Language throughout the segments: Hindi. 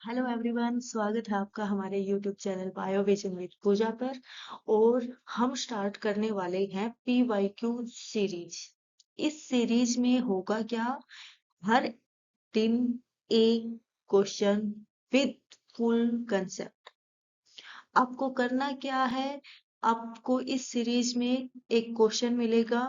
हेलो एवरीवन, स्वागत है आपका हमारे यूट्यूब चैनल बायोविजन विद पूजा पर। और हम स्टार्ट करने वाले हैं पीवाईक्यू सीरीज। इस सीरीज में होगा क्या, हर दिन एक क्वेश्चन विद फुल कंसेप्ट। आपको करना क्या है, आपको इस सीरीज में एक क्वेश्चन मिलेगा,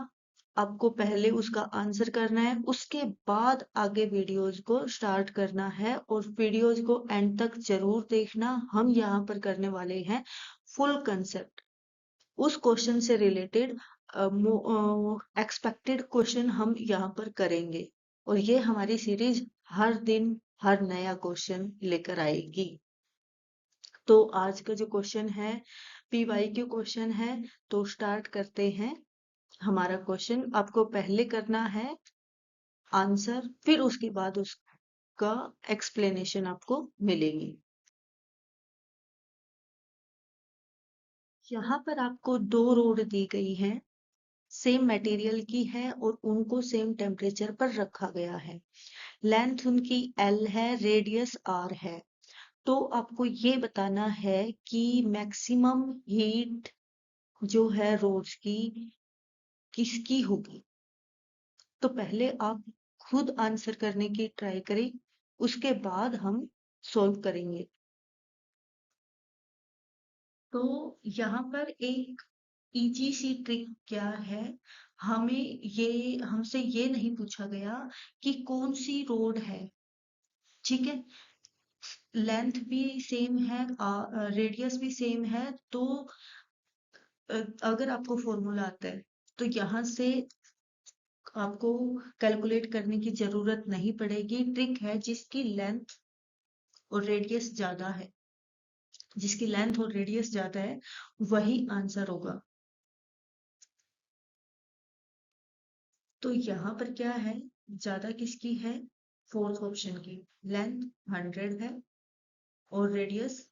आपको पहले उसका आंसर करना है, उसके बाद आगे वीडियोस को स्टार्ट करना है और वीडियोस को एंड तक जरूर देखना। हम यहाँ पर करने वाले हैं फुल कंसेप्ट, उस क्वेश्चन से रिलेटेड एक्सपेक्टेड क्वेश्चन हम यहाँ पर करेंगे। और ये हमारी सीरीज हर दिन हर नया क्वेश्चन लेकर आएगी। तो आज का जो क्वेश्चन है पीवाईक्यू क्वेश्चन है, तो स्टार्ट करते हैं। हमारा क्वेश्चन आपको पहले करना है आंसर, फिर उसके बाद उसका एक्सप्लेनेशन आपको मिलेगी। यहाँ पर आपको दो रोड दी गई है, सेम मटेरियल की है और उनको सेम टेम्परेचर पर रखा गया है। लेंथ उनकी L है, रेडियस R है। तो आपको ये बताना है कि मैक्सिमम हीट जो है रोड्स की किसकी होगी। तो पहले आप खुद आंसर करने की ट्राई करें, उसके बाद हम सॉल्व करेंगे। तो यहाँ पर एक इजी सी ट्रिक क्या है, हमें ये हमसे ये नहीं पूछा गया कि कौन सी रोड है, ठीक है। लेंथ भी सेम है, रेडियस भी सेम है। तो अगर आपको फॉर्मूला आता है तो यहाँ से आपको कैलकुलेट करने की जरूरत नहीं पड़ेगी। ट्रिक है जिसकी लेंथ और रेडियस ज्यादा है, जिसकी लेंथ और रेडियस ज्यादा है वही आंसर होगा। तो यहाँ पर क्या है, ज्यादा किसकी है, फोर्थ ऑप्शन की। लेंथ 100 है और रेडियस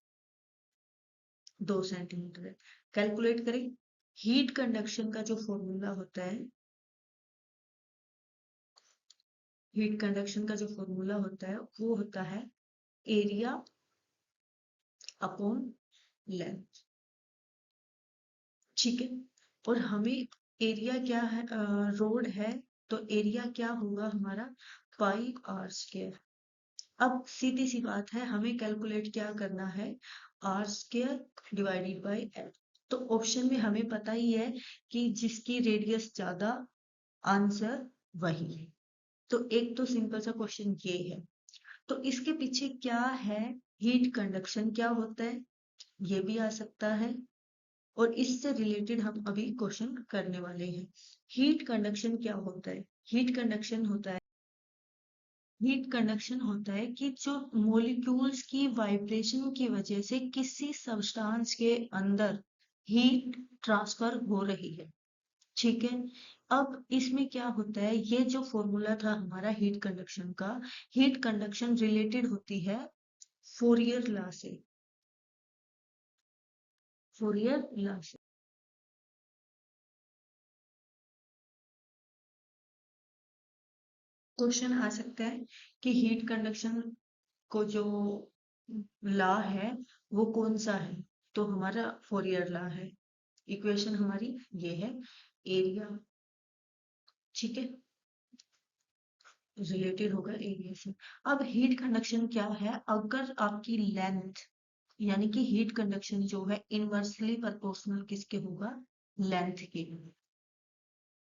2 सेंटीमीटर है। कैलकुलेट करें। हीट कंडक्शन का जो फॉर्मूला होता है, हीट कंडक्शन का जो फॉर्मूला होता है वो होता है एरिया अपॉन लेंथ, ठीक है। और हमें एरिया क्या है, रोड है, तो एरिया क्या होगा हमारा, पाई आर स्क्वायर। अब सीधी सी बात है, हमें कैलकुलेट क्या करना है, r square divided by l. तो ऑप्शन में हमें पता ही है कि जिसकी रेडियस ज्यादा, आंसर वही है। तो एक तो सिंपल सा क्वेश्चन ये है। तो इसके पीछे क्या है, हीट कंडक्शन क्या होता है, ये भी आ सकता है। और इससे रिलेटेड हम अभी क्वेश्चन करने वाले हैं। हीट कंडक्शन क्या होता है, हीट कंडक्शन होता है, हीट कंडक्शन होता है कि जो मॉलिक्यूल्स की वाइब्रेशन की वजह से किसी सब्सटेंस के अंदर हीट ट्रांसफर हो रही है, ठीक है। अब इसमें क्या होता है, ये जो फॉर्मूला था हमारा हीट कंडक्शन का, हीट कंडक्शन रिलेटेड होती है फोरियर लॉ से, फोरियर लॉ से। क्वेश्चन आ सकता है कि हीट कंडक्शन को जो लॉ है वो कौन सा है, तो हमारा फोरियर लॉ है। इक्वेशन हमारी ये है, एरिया, ठीक है, रिलेटेड होगा एरिया से। अब हीट कंडक्शन क्या है, अगर आपकी लेंथ, यानी कि हीट कंडक्शन जो है इनवर्सली प्रोपोर्शनल किसके होगा, लेंथ के।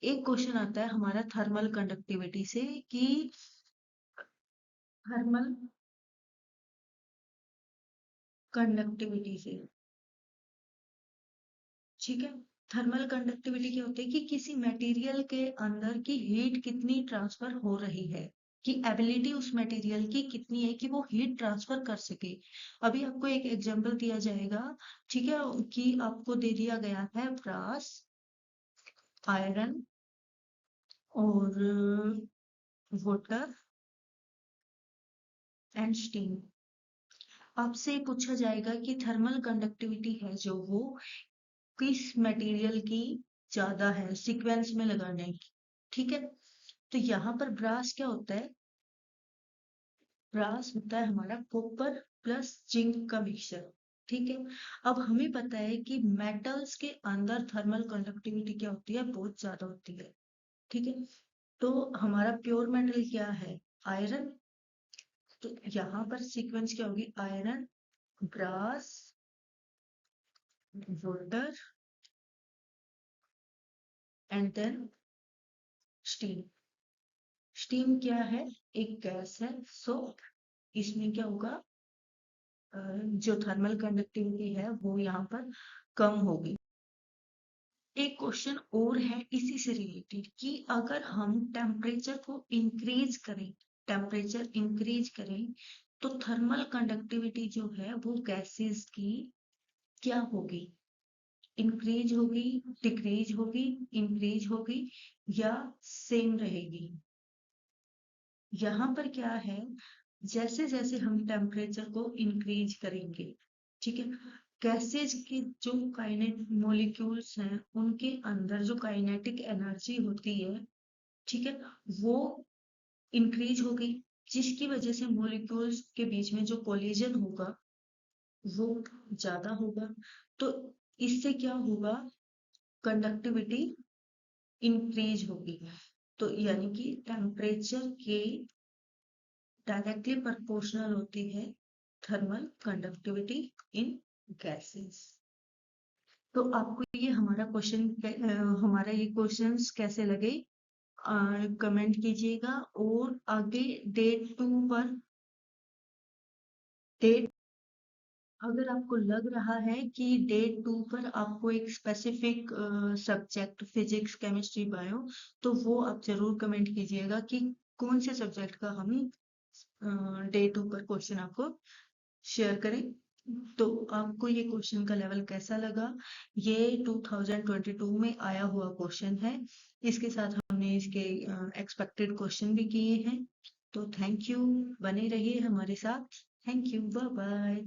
एक क्वेश्चन आता है हमारा थर्मल कंडक्टिविटी से कि थर्मल कंडक्टिविटी से, ठीक है। थर्मल कंडक्टिविटी क्या होती है कि किसी मटेरियल के अंदर की हीट कितनी ट्रांसफर हो रही है, कि एबिलिटी उस मटेरियल की कितनी है कि वो हीट ट्रांसफर कर सके। अभी आपको एक एग्जांपल दिया जाएगा, ठीक है, कि आपको दे दिया गया है ब्रास, आयरन और वाटर एंड स्टीम। आपसे पूछा जाएगा कि थर्मल कंडक्टिविटी है जो वो किस मटेरियल की ज्यादा है, सीक्वेंस में लगाने की, ठीक है। तो यहाँ पर ब्रास क्या होता है, ब्रास होता है हमारा कॉपर प्लस जिंक का मिक्सचर। ठीक है। अब हमें पता है कि मेटल्स के अंदर थर्मल कंडक्टिविटी क्या होती है, बहुत ज्यादा होती है। ठीक है। तो हमारा प्योर मेटल क्या है, आयरन। तो यहाँ पर सीक्वेंस क्या होगी, iron, brass, water and then steam. Steam क्या है, एक गैस है। सो इसमें क्या होगा, जो थर्मल कंडक्टिविटी है वो यहाँ पर कम होगी। एक क्वेश्चन और है इसी से रिलेटेड कि अगर हम टेम्परेचर को इंक्रीज करें तो थर्मल कंडक्टिविटी जो है वो गैसेस की क्या होगी, इंक्रीज होगी, डिक्रीज होगी, इंक्रीज होगी या सेम रहेगी। यहाँ पर क्या है, जैसे जैसे हम टेम्परेचर को इंक्रीज करेंगे, ठीक है, गैसेज के जो काइनेट मॉलिक्यूल्स हैं उनके अंदर जो काइनेटिक एनर्जी होती है, ठीक है, वो इंक्रीज होगी, जिसकी वजह से मॉलिक्यूल्स के बीच में जो कोलिजन होगा वो ज्यादा होगा। तो इससे क्या होगा, कंडक्टिविटी इंक्रीज होगी। तो यानी कि टेम्परेचर के डायरेक्टली प्रोपोर्शनल होती है थर्मल कंडक्टिविटी इन गैसेस। तो आपको ये हमारा ये क्वेश्चंस कैसे लगे, कमेंट कीजिएगा। और आगे डेट अगर आपको लग रहा है कि डे 2 पर आपको एक specific subject physics chemistry bio, तो वो आप जरूर कमेंट कीजिएगा कि कौन से सब्जेक्ट का हम डे 2 पर क्वेश्चन आपको शेयर करें। तो आपको ये क्वेश्चन का लेवल कैसा लगा, ये 2022 में आया हुआ क्वेश्चन है। इसके साथ हमने इसके एक्सपेक्टेड क्वेश्चन भी किए हैं। तो थैंक यू, बने रहिए हमारे साथ। Thank you, bye bye.